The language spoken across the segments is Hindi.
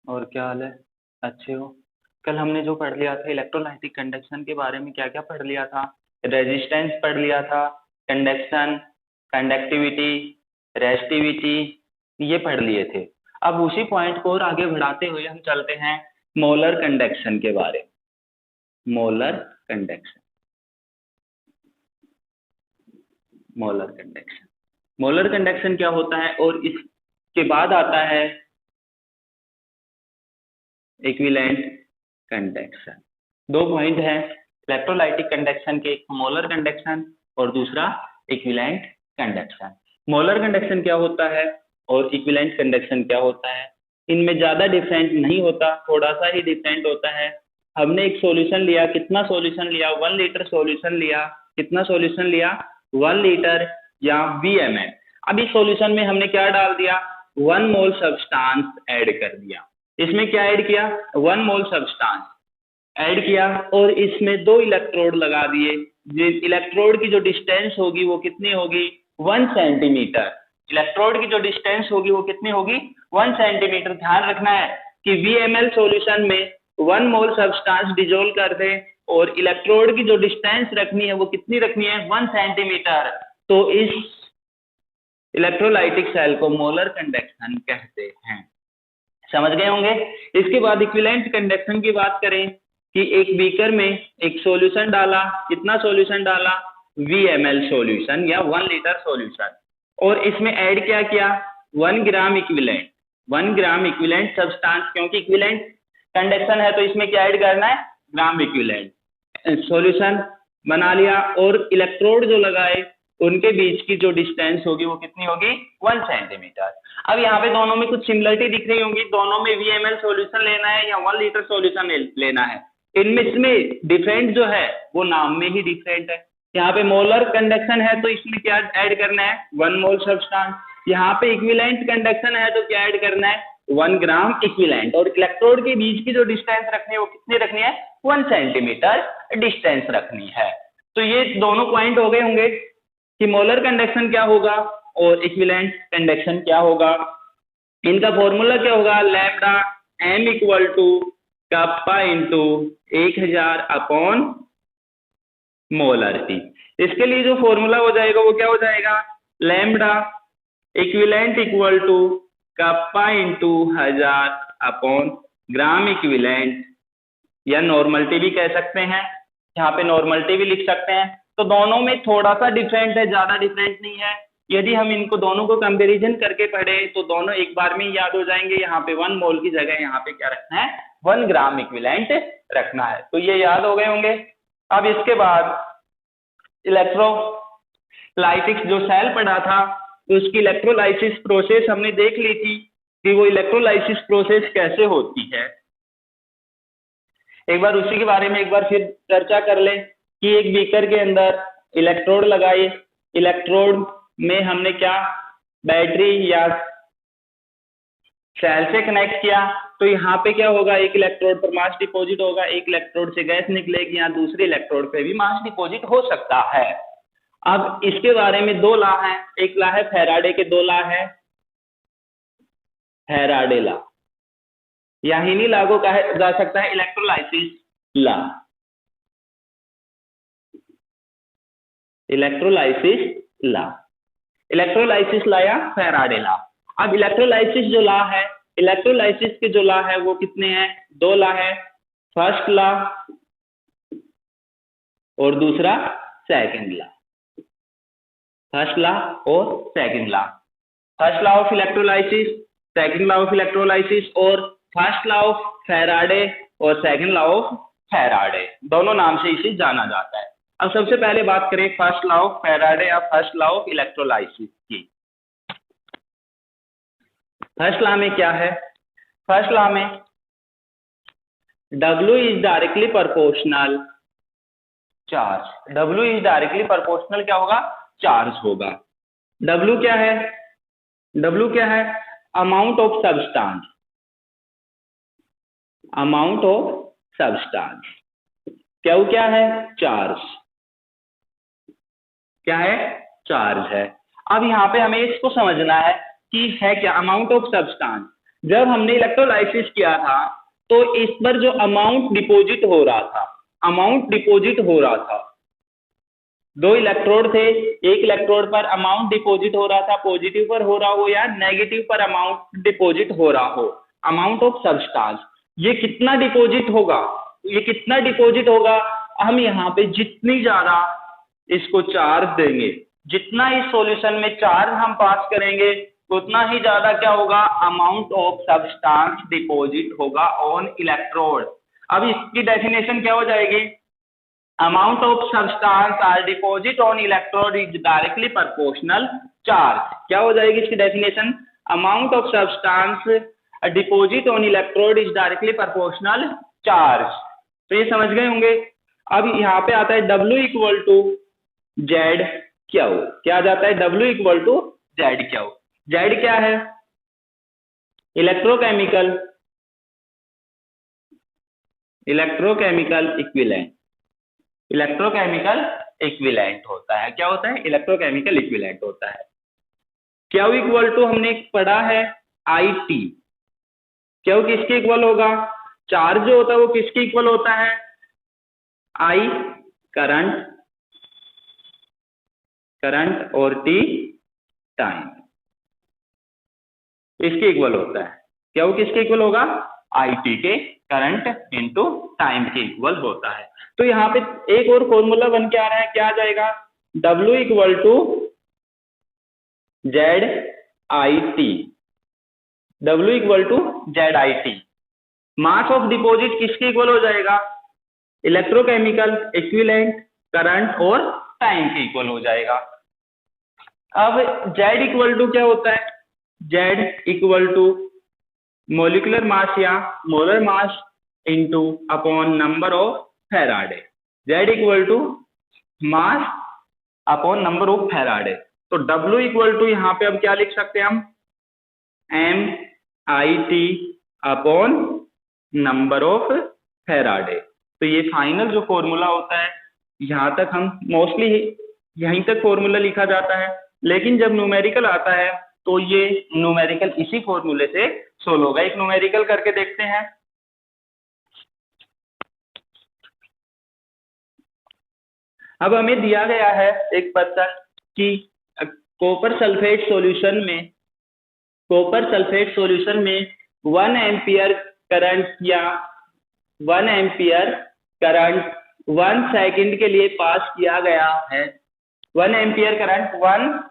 और क्या हाल है? अच्छे हो? कल हमने जो पढ़ लिया था इलेक्ट्रोलाइटिक कंडक्शन के बारे में, क्या क्या पढ़ लिया था? रेजिस्टेंस पढ़ लिया था, कंडक्शन, कंडक्टिविटी, रेस्टिविटी, ये पढ़ लिए थे। अब उसी पॉइंट को और आगे बढ़ाते हुए हम चलते हैं मोलर कंडक्शन के बारे में। Molar conduction, molar conduction, molar conduction क्या होता है? और इसके बाद आता है इक्विवेलेंट कंडक्शन। दो पॉइंट हैं इलेक्ट्रोलाइटिक कंडक्शन के, एक मोलर कंडक्शन और दूसरा इक्विवेलेंट कंडक्शन। मोलर कंडक्शन क्या होता है और इक्विवेलेंट कंडक्शन क्या होता है? इनमें ज्यादा डिफरेंट नहीं होता, थोड़ा सा ही डिफरेंट होता है। हमने एक सॉल्यूशन लिया, कितना सॉल्यूशन लिया? 1 लीटर सॉल्यूशन लिया। कितना सॉल्यूशन लिया? 1 लीटर या VML। अब इस सॉल्यूशन में हमने क्या डाल दिया? 1 मोल सब्सटेंस ऐड कर दिया। इसमें क्या ऐड किया? 1 मोल सब्सटेंस ऐड किया और इसमें 2 इलेक्ट्रोड लगा दिए। इलेक्ट्रोड की जो डिस्टेंस होगी वो कितनी होगी? 1 सेंटीमीटर। इलेक्ट्रोड की जो डिस्टेंस होगी वो कितनी होगी? 1 सेंटीमीटर। ध्यान रखना है कि VML सॉल्यूशन में 1 मोल सब्सटेंस डिजोल्व कर दे और इलेक्ट्रोड की जो डिस्टेंस रखनी है वो कितनी रखनी है? 1 सेंटीमीटर। तो इस इलेक्ट्रोलाइटिक सेल को मोलर कंडक्शन कहते हैं। समझ गए होंगे। इसके बाद इक्विवेलेंट कंडक्शन की बात करें कि एक बीकर में एक सॉल्यूशन डाला। कितना सॉल्यूशन डाला? VML सॉल्यूशन या 1 लीटर सॉल्यूशन, और इसमें ऐड क्या किया? 1 gram equivalent, 1 gram equivalent substance, क्योंकि इक्विवेलेंट कंडक्शन है तो इसमें क्या ऐड करना है? ग्राम इक्विवेलेंट सॉल्यूशन बना लिया। और इलेक्ट्रोड जो लगाए उनके बीच की जो डिस्टेंस होगी वो कितनी होगी? 1 सेंटीमीटर। अब यहाँ पे दोनों में कुछ सिमिलरिटी दिख रही होंगी, दोनों में VML सॉल्यूशन लेना है या 1 लीटर सॉल्यूशन लेना है। इसमें डिफरेंट जो है वो नाम में ही डिफरेंट है। यहाँ पे मोलर कंडक्शन है तो इसमें क्या ऐड करना है? 1 मोल सब्सटेंस। यहाँ पे इक्विवेलेंट कंडक्शन है तो क्या ऐड करना है? 1 ग्राम इक्विवेलेंट। और इलेक्ट्रोड के बीच की जो डिस्टेंस रखनी है वो कितनी रखनी है? 1 सेंटीमीटर डिस्टेंस रखनी है। तो ये दोनों पॉइंट हो गए होंगे कि मोलर कंडक्शन क्या होगा और इक्विवेलेंट कंडक्शन क्या होगा। इनका फॉर्मूला क्या होगा? Lambda m equal to kappa into 1000 upon molarity. इसके लिए जो फॉर्मूला हो जाएगा वो क्या हो जाएगा? Lambda equivalent equal to kappa into 1000 upon gram equivalent, या नॉर्मलिटी भी कह सकते हैं, यहाँ पे नॉर्मलिटी भी लिख सकते हैं। तो दोनों में थोड़ा सा डिफरेंट है, ज्यादा डिफरेंट नहीं है। यदि हम इनको दोनों को कंपैरिजन करके पढ़े तो दोनों एक बार में याद हो जाएंगे। यहाँ पे 1 मोल की जगह यहाँ पे क्या रखना है? 1 ग्राम इक्विवेलेंट रखना है। तो ये याद हो गए होंगे। अब इसके बाद इलेक्ट्रोलाइटिक्स जो सेल पढ़ा था तो उसकी इलेक्ट्रोलाइसिस प्रोसेस हमने देख ली थी कि वो इलेक्ट्रोलाइसिस प्रोसेस कैसे होती है। एक बार उसी के बारे में एक बार फिर चर्चा कर लें कि एक बीकर के अंदर इलेक्ट्रोड लगाए। इलेक्ट्रोड में हमने क्या बैटरी या सेल से कनेक्ट किया। तो यहाँ पे क्या होगा? एक इलेक्ट्रोड पर मास डिपॉजिट होगा, एक इलेक्ट्रोड से गैस निकलेगी, यहाँ दूसरे इलेक्ट्रोड पे भी मास डिपॉजिट हो सकता है। अब इसके बारे में 2 लॉ हैं। एक लॉ है फैराडे के, 2 लॉ है फैराडे लॉ, या इन्हीं लॉ को कहा जा सकता है electrolysis law. Electrolysis law, electrolysis law या फैराडे लॉ। अब इलेक्ट्रोलाइसिस जो लॉ है, इलेक्ट्रोलाइसिस के जो लॉ है वो कितने हैं? 2 लॉ है। फर्स्ट लॉ और दूसरा सेकंड लॉ। फर्स्ट लॉ और second law. First law of electrolysis, second law of electrolysis, और फर्स्ट लॉ ऑफ फैराडे और सेकंड लॉ ऑफ फैराडे, दोनों नाम से इसे जाना जाता है। अब सबसे पहले बात करें फर्स्ट लॉ ऑफ फैराडे या फर्स्ट लॉ ऑफ इलेक्ट्रोलाइसिस की। फर्स्ट लॉ में क्या है? फर्स्ट लॉ में W is directly proportional charge. W is directly proportional क्या होगा? चार्ज होगा। W क्या है? W क्या है? Amount of substance, amount of substance. Q क्या है? चार्ज। क्या है? चार्ज है। अब यहाँ पे हमें इसको समझना है कि है क्या? Amount of substance. जब हमने इलेक्ट्रोलाइसिस किया था तो इस पर जो अमाउंट डिपॉजिट हो रहा था, दो इलेक्ट्रोड थे, एक इलेक्ट्रोड पर अमाउंट डिपॉजिट हो रहा था, पॉजिटिव पर हो रहा हो या नेगेटिव पर अमाउंट डिपॉजिट हो रहा हो, अमाउंट ऑफ सब्सटेंस, ये कितना डिपॉजिट होगा, हम यहाँ पे जितनी ज्यादा इसको चार्ज देंगे, जितना इस सॉल्यूशन में चार्ज हम पास करेंगे, उतना ही ज्यादा क्या होगा, अमाउंट ऑफ सब्सटेंस डिपॉजिट होगा ऑन इलेक्ट्रोड। अब इसकी डेफिनेशन क्या हो जाएगी, amount of substance are deposit on electrode is directly proportional charge. क्या हो जाएगी इसकी definition, amount of substance deposit on electrode is directly proportional charge. तो ये समझ गए होंगे। अब यहाँ पे आता है W equal to Z Q. क्या आ जाता है, W equal to Z Q. Z क्या है, इलेक्ट्रोकेमिकल इक्विवेलेंट होता है। क्या होता है, इलेक्ट्रोकेमिकल इक्विवेलेंट होता है। क्यू इक्वल टू हमने पढ़ा है IT। क्यू किसके इक्वल होगा, चार्ज जो होता है वो किसके इक्वल होता है, I करंट और T टाइम, इसके इक्वल होता है। क्या वो किसके इक्वल होगा, IT के करंट इंटू टाइम के इक्वल होता है। तो यहाँ पे एक और फॉर्मूला बन के आ रहा है, क्या आ जाएगा, W equal to ZIT। Mass of deposit किसके इक्वल हो जाएगा, इलेक्ट्रोकेमिकल इक्विवेलेंट, करंट और टाइम के इक्वल हो जाएगा। अब Z इक्वल टू क्या होता है, Z equal to molecular mass या molar mass into upon number of faraday. Z equal to mass upon number of faraday. तो W इक्वल टू यहाँ पे अब क्या लिख सकते हैं हम, MIT upon number of faraday. तो ये फाइनल जो फॉर्मूला होता है, यहाँ तक हम मोस्टली यहीं तक फॉर्मूला लिखा जाता है, लेकिन जब न्यूमेरिकल आता है तो ये न्यूमेरिकल इसी फॉर्मूले से सोल्व होगा। एक न्यूमेरिकल करके देखते हैं। अब हमें दिया गया है एक पत्र कि कॉपर सल्फेट सॉल्यूशन में 1 एम्पियर करंट या 1 एम्पियर करंट 1 सेकंड के लिए पास किया गया है। 1 एम्पियर करंट 1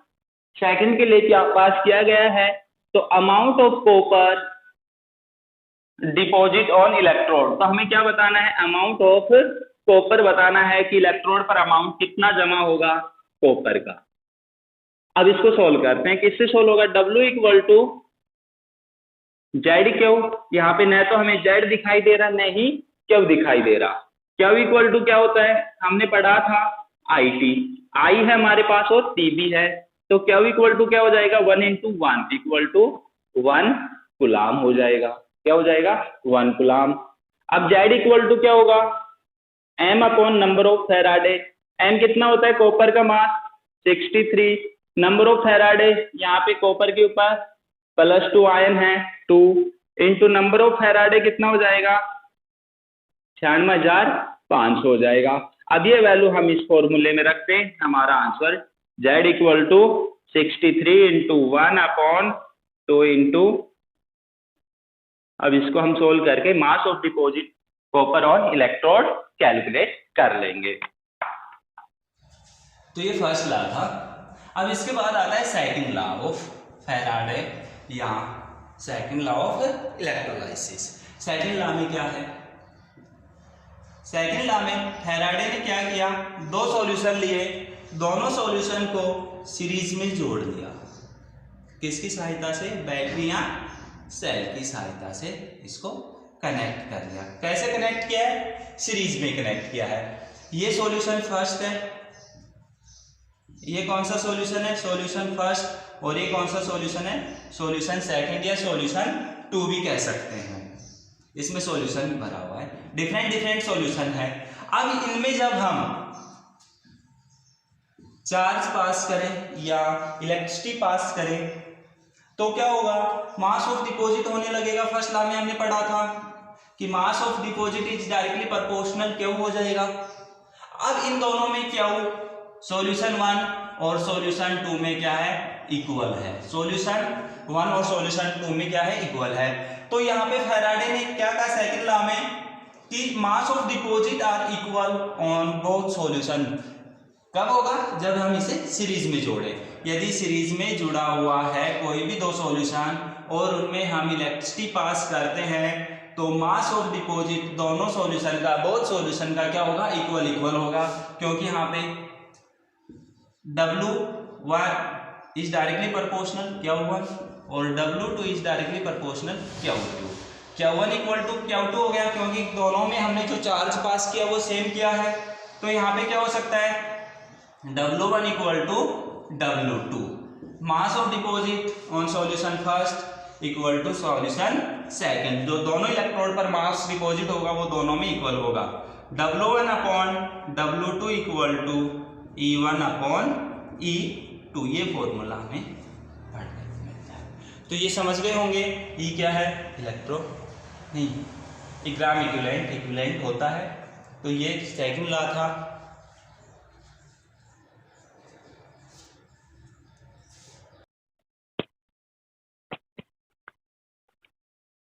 सेकंड के लिए पास किया गया है। तो amount of copper deposit on electrode, तो हमें क्या बताना है, अमाउंट ऑफ कॉपर बताना है कि इलेक्ट्रोड पर अमाउंट कितना जमा होगा कॉपर का। अब इसको सोल्व करते हैं, किससे सोल्व होगा, W equal to Z Q. यहाँ पे न तो हमें जेड दिखाई दे रहा, न ही क्यू दिखाई दे रहा। क्यू इक्वल टू क्या होता है, हमने पढ़ा था IT, I है हमारे पास और T भी है। तो क्यू इक्वल टू क्या हो जाएगा, 1 इंटू 1 इक्वल टू 1 कुलाम हो जाएगा। क्या हो जाएगा, 1 कुलाम। अब जेड इक्वल टू क्या होगा, M upon number of Faraday. M कितना होता है, कॉपर का मास 63, नंबर ऑफ फैराडे, यहाँ पे कॉपर के ऊपर +2 आयन है 2 इंटू नंबर ऑफ फैराडे कितना हो जाएगा, 96,500 हो जाएगा। अब ये वैल्यू हम इस फॉर्मूले में रखते हैं, हमारा answer Z equal to 63 into 1 upon 2 into, अब इसको हम सोल्व करके mass of deposit copper on electrode calculate कर लेंगे। तो ये फर्स्ट लॉ था। अब इसके बाद आता है सेकंड लॉ ऑफ फैराडे या second law of electrolysis. Second law में क्या है, सेकंड लॉ में फैराडे ने क्या किया, दो सॉल्यूशन लिए, दोनों सॉल्यूशन को सीरीज में जोड़ दिया। किसकी सहायता से, बैटरी या सेल की सहायता से इसको कनेक्ट कर दिया। कैसे कनेक्ट किया है, सीरीज में कनेक्ट किया है। ये सॉल्यूशन फर्स्ट है, ये कौन सा सॉल्यूशन है, सॉल्यूशन फर्स्ट, और ये कौन सा सॉल्यूशन है, सॉल्यूशन सेकंड या सॉल्यूशन 2 भी कह सकते हैं। इसमें सॉल्यूशन भरा हुआ है, डिफरेंट सॉल्यूशन है। अब इनमें जब हम चार्ज पास करें या इलेक्ट्रिसिटी पास करें तो क्या होगा, मास ऑफ डिपॉजिट होने लगेगा। फर्स्ट लॉ में हमने पढ़ा था कि mass of deposit is directly proportional Q हो जाएगा। अब इन दोनों में क्यू सॉल्यूशन 1 और सॉल्यूशन 2 में क्या है, इक्वल है। सॉल्यूशन 1 और सॉल्यूशन 2 में क्या है, इक्वल है। तो यहाँ पे फैराडे ने क्या कहा सेकंड लॉ में कि mass of deposit are equal on both solution. कब होगा, जब हम इसे सीरीज में जोड़े। यदि सीरीज में जुड़ा हुआ है कोई भी दो सॉल्यूशन और उनमें हम इलेक्ट्रिसिटी पास करते हैं तो मास ऑफ डिपॉजिट दोनों सॉल्यूशन का, बोथ सॉल्यूशन का क्या होगा, इक्वल होगा, क्योंकि यहाँ पे W1 is directly proportional Q1 और W2 is directly proportional Q2। Q1 equal to Q2 हो गया, क्योंकि दोनों में हमने जो चार्ज पास किया वो सेम किया है। तो यहाँ पे क्या हो सकता है, W1 equal to W2। Mass of deposit on solution first equal to solution second. जो दोनों इलेक्ट्रोड पर मास डिपॉजिट होगा वो दोनों में इक्वल होगा। W1 upon W2 equal to E1 upon E2। ये फॉर्मूला हमें पढ़ने को मिलता है। तो ये समझ गए होंगे, E क्या है, इलेक्ट्रो नहीं, ग्राम इक्विवेलेंट होता है। तो ये सेकंड लॉ था।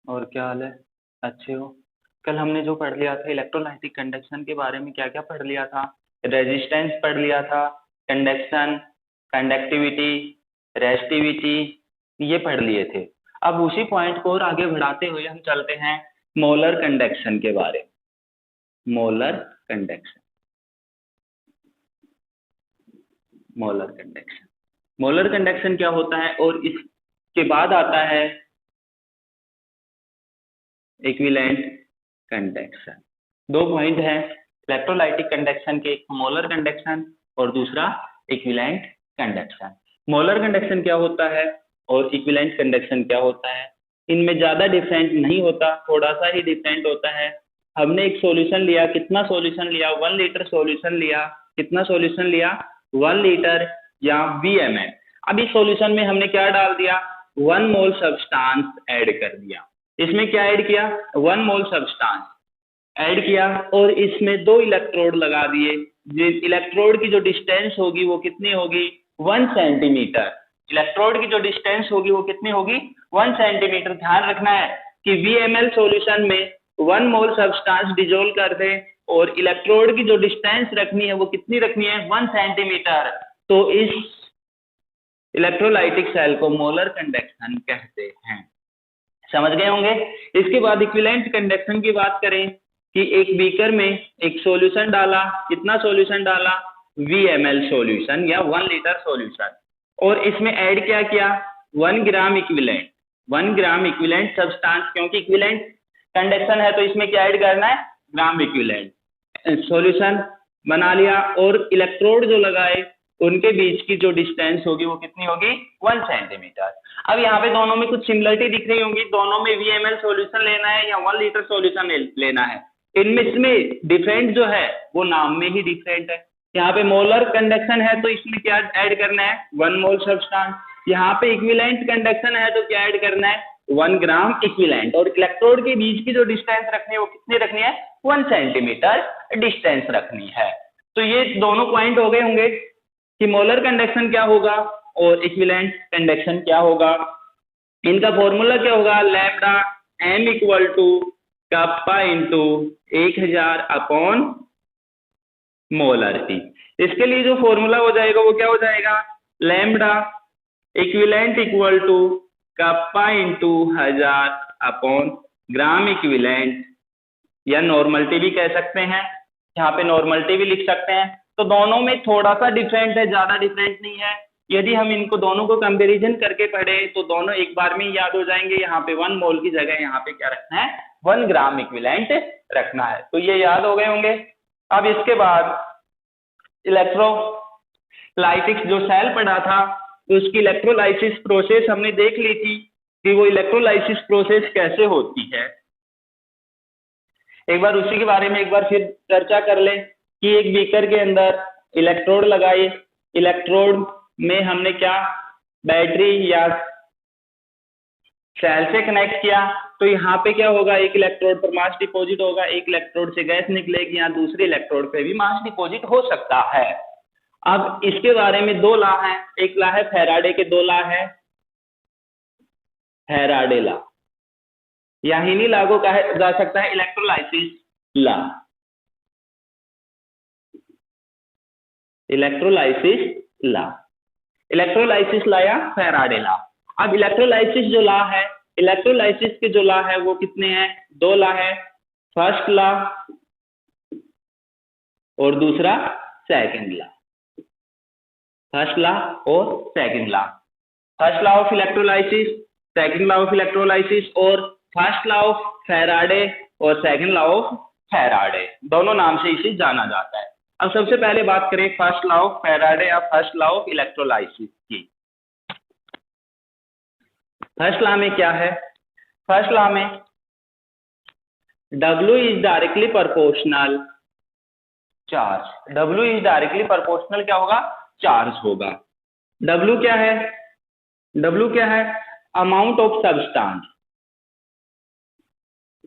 और क्या हाल है, अच्छे हो? कल हमने जो पढ़ लिया था इलेक्ट्रोलाइटिक कंडक्शन के बारे में, क्या क्या पढ़ लिया था? रेजिस्टेंस पढ़ लिया था, कंडक्शन, कंडक्टिविटी, रेसिस्टिविटी, ये पढ़ लिए थे। अब उसी पॉइंट को और आगे बढ़ाते हुए हम चलते हैं मोलर कंडक्शन के बारे में। Molar conduction, molar conduction, molar conduction क्या होता है, और इसके बाद आता है इक्विवेलेंट कंडक्शन। दो पॉइंट हैं इलेक्ट्रोलाइटिक कंडक्शन के, एक मोलर कंडक्शन और दूसरा इक्विवेलेंट कंडक्शन। मोलर कंडक्शन क्या होता है और इक्विवेलेंट कंडक्शन क्या होता है, इनमें ज्यादा डिफरेंट नहीं होता, थोड़ा सा ही डिफरेंट होता है। हमने एक सॉल्यूशन लिया, कितना सॉल्यूशन लिया, 1 लीटर सॉल्यूशन लिया। कितना सॉल्यूशन लिया, 1 लीटर या VML। अब इस सॉल्यूशन में हमने क्या डाल दिया, 1 मोल सब्सटेंस ऐड कर दिया। इसमें क्या ऐड किया, 1 मोल सब्सटेंस ऐड किया और इसमें 2 इलेक्ट्रोड लगा दिए। इलेक्ट्रोड की जो डिस्टेंस होगी वो कितनी होगी, 1 सेंटीमीटर। इलेक्ट्रोड की जो डिस्टेंस होगी वो कितनी होगी, 1 सेंटीमीटर। ध्यान रखना है कि VML सॉल्यूशन में 1 मोल सब्सटेंस डिजोल्व कर दे और इलेक्ट्रोड की जो डिस्टेंस रखनी है वो कितनी रखनी है, 1 सेंटीमीटर। तो इस इलेक्ट्रोलाइटिक सेल को मोलर कंडक्शन कहते हैं। समझ गए होंगे। इसके बाद इक्विवेलेंट कंडक्शन की बात करें कि एक बीकर में एक सॉल्यूशन डाला, कितना सॉल्यूशन डाला, VML सॉल्यूशन या 1 लीटर सॉल्यूशन, और इसमें ऐड क्या किया, 1 gram equivalent, 1 gram equivalent substance, क्योंकि इक्विवेलेंट कंडक्शन है तो इसमें क्या ऐड करना है, ग्राम इक्विवेलेंट सॉल्यूशन बना लिया। और इलेक्ट्रोड जो लगाए उनके बीच की जो डिस्टेंस होगी वो कितनी होगी, 1 सेंटीमीटर। अब यहाँ पे दोनों में कुछ सिमिलरिटी दिख रही होंगी, दोनों में VML सॉल्यूशन लेना है या 1 लीटर सॉल्यूशन लेना है। इसमें डिफरेंट जो है वो नाम में ही डिफरेंट है। यहाँ पे मोलर कंडक्शन है तो इसमें क्या ऐड करना है, 1 मोल सब्सटेंस। यहाँ पे इक्विवेलेंट कंडक्शन है तो क्या ऐड करना है, 1 ग्राम इक्विवेलेंट। और इलेक्ट्रोड के बीच की जो डिस्टेंस रखनी है वो कितनी रखनी है, 1 सेंटीमीटर डिस्टेंस रखनी है। तो ये दोनों पॉइंट हो गए होंगे कि मोलर कंडक्शन क्या होगा और इक्विवेलेंट कंडक्शन क्या होगा। इनका फॉर्मूला क्या होगा, lambda m equal to kappa into 1000 upon molarity. इसके लिए जो फॉर्मूला हो जाएगा वो क्या हो जाएगा, lambda equivalent equal to kappa into 1000 upon gram equivalent, या नॉर्मलिटी भी कह सकते हैं, यहाँ पे नॉर्मलिटी भी लिख सकते हैं। तो दोनों में थोड़ा सा डिफरेंट है, ज्यादा डिफरेंट नहीं है। यदि हम इनको दोनों को कंपैरिजन करके पढ़े तो दोनों एक बार में याद हो जाएंगे। यहाँ पे 1 मोल की जगह यहाँ पे क्या रखना है, 1 ग्राम इक्विवेलेंट रखना है। तो ये याद हो गए होंगे। अब इसके बाद इलेक्ट्रोलाइटिक्स जो सेल पढ़ा था तो उसकी इलेक्ट्रोलाइसिस प्रोसेस हमने देख ली थी कि वो इलेक्ट्रोलाइसिस प्रोसेस कैसे होती है। एक बार उसी के बारे में एक बार फिर चर्चा कर लें कि एक बीकर के अंदर इलेक्ट्रोड लगाए, इलेक्ट्रोड में हमने क्या, बैटरी या सेल से कनेक्ट किया तो यहाँ पे क्या होगा, एक इलेक्ट्रोड पर मास डिपॉजिट होगा, एक इलेक्ट्रोड से गैस निकलेगी, यहाँ दूसरे इलेक्ट्रोड पे भी मास डिपॉजिट हो सकता है। अब इसके बारे में दो लॉ हैं, एक लॉ है फैराडे के, दो लॉ है फैराडे लॉ, या इन्हीं लॉ को कहा जा सकता है electrolysis law, electrolysis law, electrolysis law या फैराडे लॉ। अब इलेक्ट्रोलाइसिस जो लॉ है, इलेक्ट्रोलाइसिस के जो लॉ है वो कितने हैं, दो लॉ है, फर्स्ट लॉ और दूसरा सेकंड लॉ, फर्स्ट लॉ और second law, first law of electrolysis, second law of electrolysis, और फर्स्ट लॉ ऑफ फैराडे और सेकंड लॉ ऑफ फैराडे, दोनों नाम से इसे जाना जाता है। अब सबसे पहले बात करें फर्स्ट लॉ ऑफ फैराडे या फर्स्ट लॉ ऑफ इलेक्ट्रोलाइसिस की। फर्स्ट लॉ में क्या है, फर्स्ट लॉ में W is directly proportional charge, W is directly proportional क्या होगा, चार्ज होगा। W क्या है, W क्या है, amount of substance,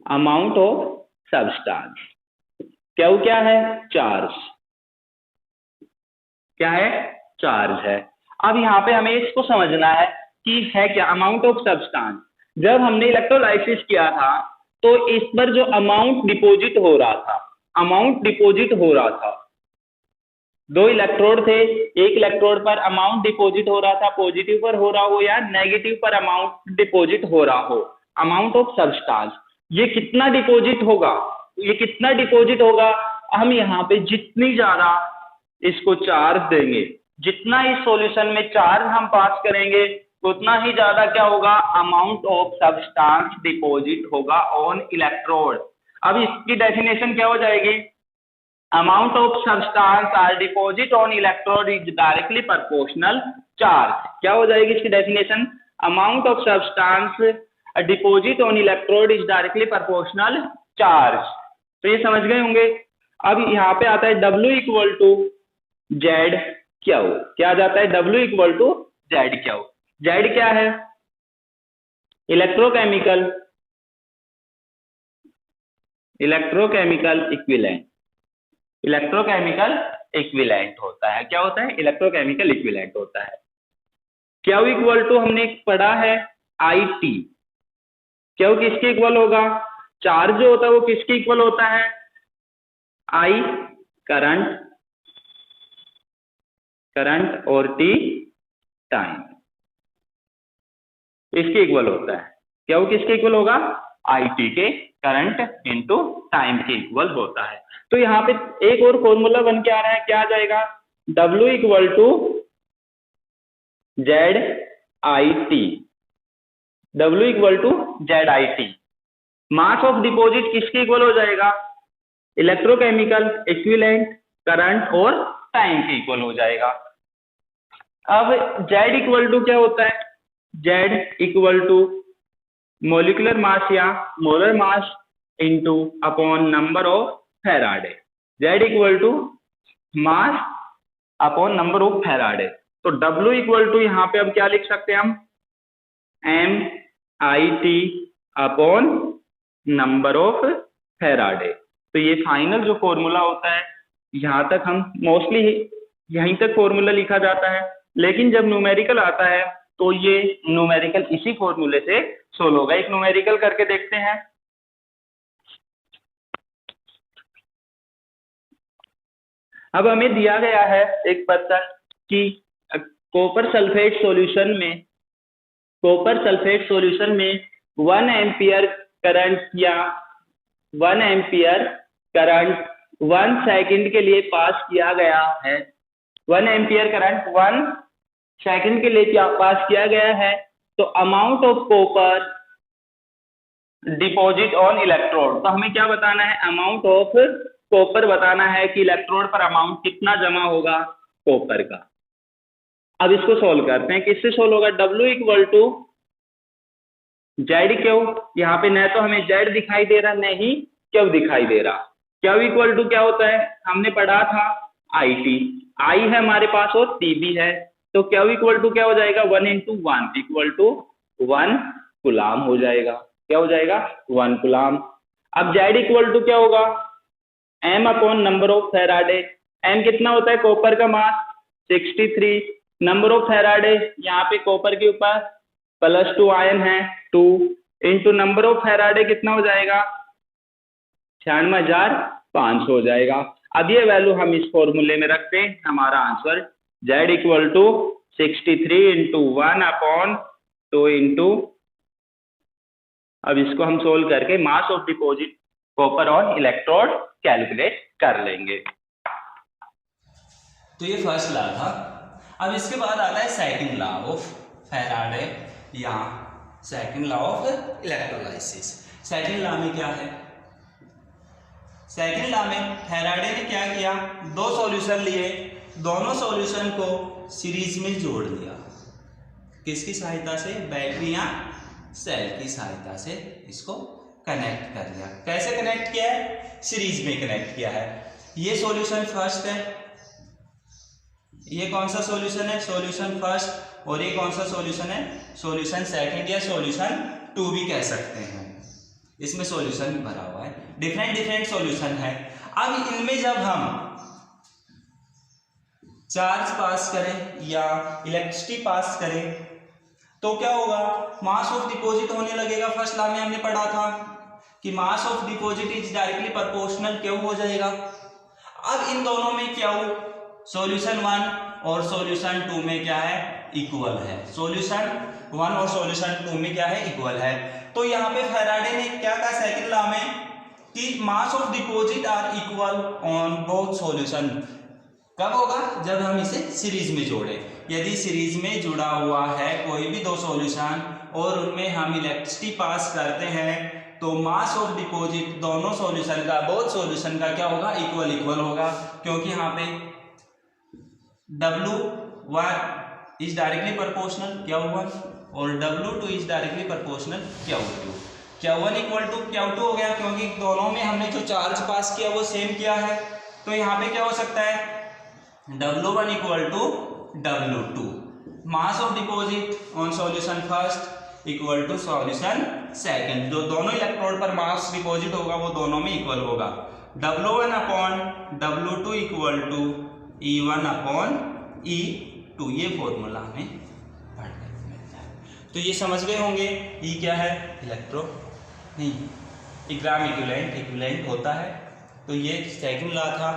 amount of substance, क्या है, चार्ज, क्या है, चार्ज है। अब यहाँ पे हमें इसको समझना है कि है क्या अमाउंट ऑफ सब्सटेंस। जब हमने इलेक्ट्रोलाइसिस किया था तो इस पर जो अमाउंट डिपॉजिट हो रहा था, अमाउंट डिपॉजिट हो रहा था, दो इलेक्ट्रोड थे, एक इलेक्ट्रोड पर अमाउंट डिपॉजिट हो रहा था, पॉजिटिव पर हो रहा हो या नेगेटिव पर अमाउंट डिपॉजिट हो रहा हो, अमाउंट ऑफ सब्सटेंस, ये कितना डिपॉजिट होगा, ये कितना डिपॉजिट होगा, हम यहाँ पे जितनी ज्यादा इसको चार्ज देंगे, जितना इस सॉल्यूशन में चार्ज हम पास करेंगे उतना ही ज्यादा क्या होगा, अमाउंट ऑफ सब्सटेंस डिपॉजिट होगा ऑन इलेक्ट्रोड। अब इसकी डेफिनेशन क्या हो जाएगी, amount of substance are deposit on electrode is directly proportional charge. क्या हो जाएगी इसकी definition, amount of substance deposit on electrode is directly proportional charge. तो ये समझ गए होंगे। अब यहाँ पे आता है W equal to Z Q, क्या आ जाता है, W equal to Z Q. Z क्या है, electrochemical, electrochemical equivalent, electrochemical equivalent होता है, क्या होता है, इलेक्ट्रोकेमिकल इक्विवेलेंट होता है। क्यू इक्वल टू हमने पढ़ा है IT, क्यू किसके इक्वल होगा, चार्ज जो होता है वो किसके इक्वल होता है, I करंट, करंट और T टाइम, इसके इक्वल होता है। क्या वो किसके इक्वल होगा, IT के करंट इनटू टाइम के इक्वल होता है। तो यहाँ पे एक और फॉर्मूला बन के आ रहा है, क्या आ जाएगा, W equal to Z I T, W equal to Z I T. Mass of deposit किसके इक्वल हो जाएगा, इलेक्ट्रोकेमिकल इक्विवेलेंट, करंट और टाइम के इक्वल हो जाएगा। अब Z इक्वल टू क्या होता है, Z equal to molecular mass या molar mass into upon number of faraday, Z equal to mass upon number of faraday. तो W इक्वल टू यहाँ पे अब क्या लिख सकते हैं हम, MIT upon number of faraday. तो ये फाइनल जो फॉर्मूला होता है, यहाँ तक हम मोस्टली यहीं तक फॉर्मूला लिखा जाता है, लेकिन जब न्यूमेरिकल आता है तो ये न्यूमेरिकल इसी फॉर्मूले से सोल्व होगा। एक न्यूमेरिकल करके देखते हैं। अब हमें दिया गया है एक पत्र कि कॉपर सल्फेट सॉल्यूशन में, कॉपर सल्फेट सॉल्यूशन में 1 एम्पियर करंट या 1 एम्पियर करंट 1 सेकंड के लिए पास किया गया है, 1 एम्पियर करंट 1 सेकंड के लिए पास किया गया है। तो amount of copper deposit on electrode, तो हमें क्या बताना है, अमाउंट ऑफ कॉपर बताना है कि इलेक्ट्रोड पर अमाउंट कितना जमा होगा कॉपर का। अब इसको सोल्व करते हैं, किससे सोल्व होगा, W equal to Z Q, यहाँ पे न तो हमें जेड दिखाई दे रहा न ही क्यू दिखाई दे रहा। क्यू इक्वल टू क्या होता है, हमने पढ़ा था IT, I है हमारे पास और T भी है, तो क्यू इक्वल टू क्या हो जाएगा, 1 इंटू 1 इक्वल टू 1 कूलाम हो जाएगा। क्या हो जाएगा? 1 कूलाम। अब Z इक्वल टू क्या होगा? M upon number of Faraday. M कितना होता है? कॉपर का मास 63, नंबर ऑफ फेराडे यहाँ पे कॉपर के ऊपर +2 आयन है 2 इंटू नंबर ऑफ फेराडे कितना हो जाएगा? 96,500 हो जाएगा। अब ये वैल्यू हम इस फॉर्मूले में रखते हैं, हमारा answer Z equal to 63 into 1 upon 2 into, अब इसको हम सोल्व करके mass of deposit copper on electrode calculate कर लेंगे। तो ये फर्स्ट लॉ था। अब इसके बाद आता है सेकंड लॉ ऑफ फैराडे या second law of electrolysis. Second law में क्या है? सेकंड लॉ में फैराडे ने क्या किया? दो सॉल्यूशन लिए, दोनों सॉल्यूशन को सीरीज में जोड़ दिया। किसकी सहायता से? बैटरी या सेल की सहायता से इसको कनेक्ट कर दिया। कैसे कनेक्ट किया है? सीरीज में कनेक्ट किया है। ये सॉल्यूशन फर्स्ट है, ये कौन सा सॉल्यूशन है? Solution first. और ये कौन सा सॉल्यूशन है? सॉल्यूशन सेकंड या सॉल्यूशन 2 भी कह सकते हैं। इसमें सॉल्यूशन भरा हुआ है, डिफरेंट डिफरेंट सॉल्यूशन है। अब इनमें जब हम चार्ज पास करें या इलेक्ट्रिसिटी पास करें तो क्या होगा? मास ऑफ डिपॉजिट होने लगेगा। फर्स्ट लॉ में हमने पढ़ा था कि mass of deposit is directly proportional Q हो जाएगा। अब इन दोनों में क्यू सॉल्यूशन 1 और सॉल्यूशन 2 में क्या है? इक्वल है। सॉल्यूशन 1 और सॉल्यूशन 2 में क्या है? इक्वल है। तो यहाँ पे फैराडे ने क्या कहा सेकंड लॉ में कि mass of deposit are equal on both solution. कब होगा? जब हम इसे सीरीज में जोड़े। यदि सीरीज में जुड़ा हुआ है कोई भी दो सॉल्यूशन और उनमें हम इलेक्ट्रिसिटी पास करते हैं तो मास ऑफ डिपॉजिट दोनों सॉल्यूशन का, बोथ सॉल्यूशन का क्या होगा? इक्वल होगा, क्योंकि यहाँ पे W1 is directly proportional Q1 और W2 is directly proportional Q2। Q1 equal to Q2 हो गया, क्योंकि दोनों में हमने जो चार्ज पास किया वो सेम किया है। तो यहाँ पे क्या हो सकता है? W1 equal to W2। Mass of deposit on solution first equal to solution second. जो दोनों इलेक्ट्रोड पर मास डिपॉजिट होगा वो दोनों में इक्वल होगा। W1 upon W2 equal to E1 upon E2। ये फॉर्मूला हमें पढ़ने को मिलता है। तो ये समझ गए होंगे ये क्या है? इलेक्ट्रो नहीं, इक्विवेलेंट होता है। तो ये सेकंड लॉ था।